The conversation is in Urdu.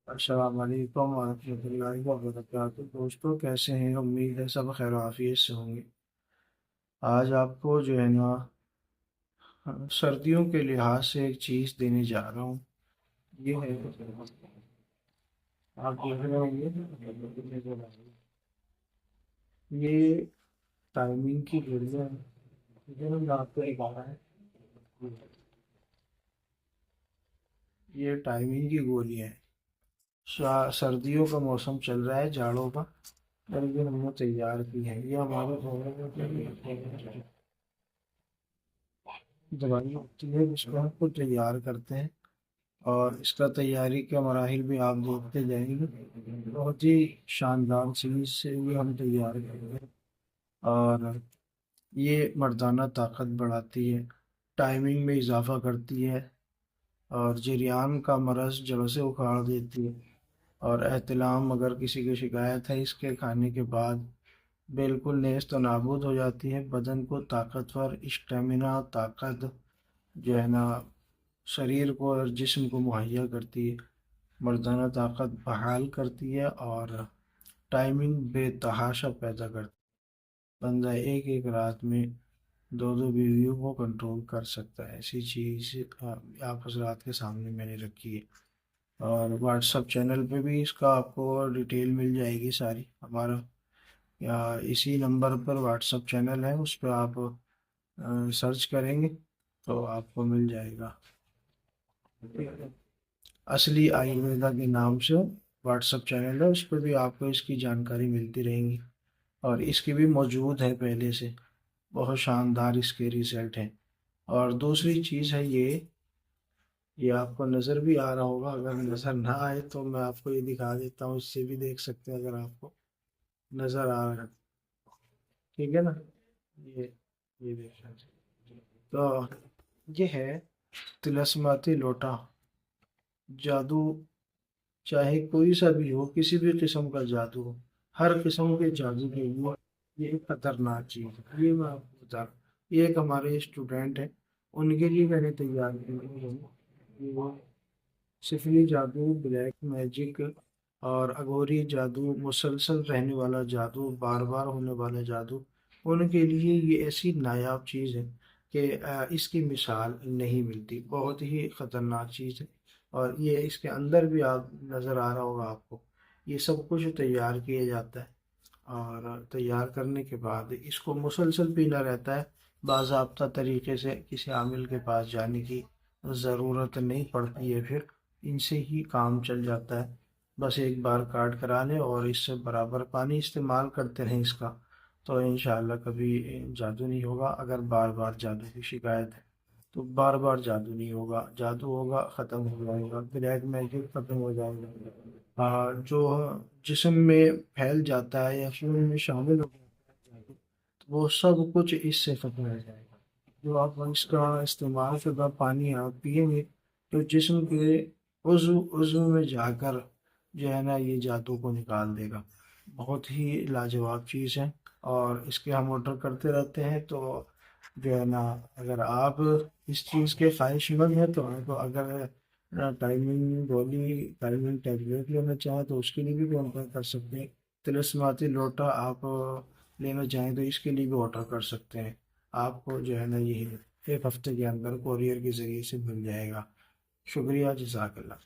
السلام علیکم ورحمۃ اللہ وبرکاتہ دوستوں، کیسے ہیں؟ امید ہے سب خیر و عافیت سے ہوں گے۔ آج آپ کو جو ہے نا سردیوں کے لحاظ سے ایک چیز دینے جا رہا ہوں۔ یہ ہے، آپ دیکھ رہے ہوں گے، یہ ٹائمنگ کی گھڑیاں ہیں جو میں آپ کو دکھا رہا ہے۔ یہ ٹائمنگ کی گولیاں ہیں۔ سردیوں کا موسم چل رہا ہے، جاڑوں کا، اور یہ ہم نے تیار کی ہے۔ یہ ہمارے دوائی ہوتی ہے جس کو ہم کو تیار کرتے ہیں، اور اس کا تیاری کے مراحل بھی آپ دیکھتے جائیں گے۔ بہت ہی شاندار چیز سے یہ ہم تیار کرتے ہیں، اور یہ مردانہ طاقت بڑھاتی ہے، ٹائمنگ میں اضافہ کرتی ہے، اور جریان کا مرض جڑوں سے اکھاڑ دیتی ہے، اور احتلام اگر کسی کی شکایت ہے اس کے کھانے کے بعد بالکل نیست و نابود ہو جاتی ہے۔ بدن کو طاقتور اسٹیمنا، طاقت جو ہے نا شریر کو اور جسم کو مہیا کرتی ہے، مردانہ طاقت بحال کرتی ہے، اور ٹائمنگ بے تحاشا پیدا کرتی ہے۔ بندہ ایک ایک رات میں دو دو بیویوں کو کنٹرول کر سکتا ہے۔ ایسی چیز آپ حضرات کے سامنے میں نے رکھی ہے، اور واٹس اپ چینل پہ بھی اس کا آپ کو ڈیٹیل مل جائے گی ساری۔ ہمارا یا اسی نمبر پر واٹس اپ چینل ہے، اس پہ آپ سرچ کریں گے تو آپ کو مل جائے گا۔ اصلی آیورویدا کے نام سے واٹس اپ چینل ہے، اس پہ بھی آپ کو اس کی جانکاری ملتی رہیں گی، اور اس کی بھی موجود ہے پہلے سے، بہت شاندار اس کے ریزلٹ ہیں۔ اور دوسری چیز ہے یہ آپ کو نظر بھی آ رہا ہوگا، اگر نظر نہ آئے تو میں آپ کو یہ دکھا دیتا ہوں، اس سے بھی دیکھ سکتے ہیں اگر آپ کو نظر آ رہا ہے۔ ٹھیک ہے نا؟ یہ یہ دیکھ رہے ہیں تو یہ ہے تلسماتی لوٹا۔ جادو چاہے کوئی سا بھی ہو، کسی بھی قسم کا جادو ہو، ہر قسم کے جادو کے لیے یہ ایک خطرناک چیز ہے۔ یہ میں آپ کو بتا رہا ہوں، یہ ایک ہمارے اسٹوڈینٹ ہیں، ان کے لیے میں نے تیار کی ہے۔ وہ سفلی جادو، بلیک میجک اور اگوری جادو، مسلسل رہنے والا جادو، بار بار ہونے والا جادو، ان کے لیے یہ ایسی نایاب چیز ہے کہ اس کی مثال نہیں ملتی۔ بہت ہی خطرناک چیز ہے، اور یہ اس کے اندر بھی آپ نظر آ رہا ہوگا آپ کو، یہ سب کچھ تیار کیا جاتا ہے، اور تیار کرنے کے بعد اس کو مسلسل پینا رہتا ہے۔ باضابطہ طریقے سے کسی عامل کے پاس جانے کی ضرورت نہیں پڑتی ہے، پھر ان سے ہی کام چل جاتا ہے۔ بس ایک بار کارڈ کرا لیں اور اس سے برابر پانی استعمال کرتے رہیں اس کا، تو انشاءاللہ کبھی جادو نہیں ہوگا۔ اگر بار بار جادو کی شکایت ہے تو بار بار جادو نہیں ہوگا، جادو ہوگا ختم ہو جائے گا، بلیک میجک ختم ہو جائے گا، جو جسم میں پھیل جاتا ہے یا خون میں شامل ہو جاتا ہے جادو، تو وہ سب کچھ اس سے ختم ہو جائے گا۔ جو آپ اس کا استعمال شدہ پانی آپ پیئیں گے تو جسم کے عضو عضو میں جا کر جو ہے نا یہ جادو کو نکال دے گا۔ بہت ہی لاجواب چیز ہے، اور اس کے ہم آرڈر کرتے رہتے ہیں، تو جو ہے نا اگر آپ اس چیز کے خواہش مند ہیں تو آپ اگر ٹائمنگ گولی، ٹائمنگ ٹیبلیٹ لینا چاہیں تو اس کے لیے بھی آرڈر کر سکتے ہیں۔ تلسماتی لوٹا آپ لینا چاہیں تو اس کے لیے بھی آرڈر کر سکتے ہیں۔ آپ کو جو ہے نا یہ ایک ہفتے کے اندر کوریئر کے ذریعے سے مل جائے گا۔ شکریہ، جزاک اللہ۔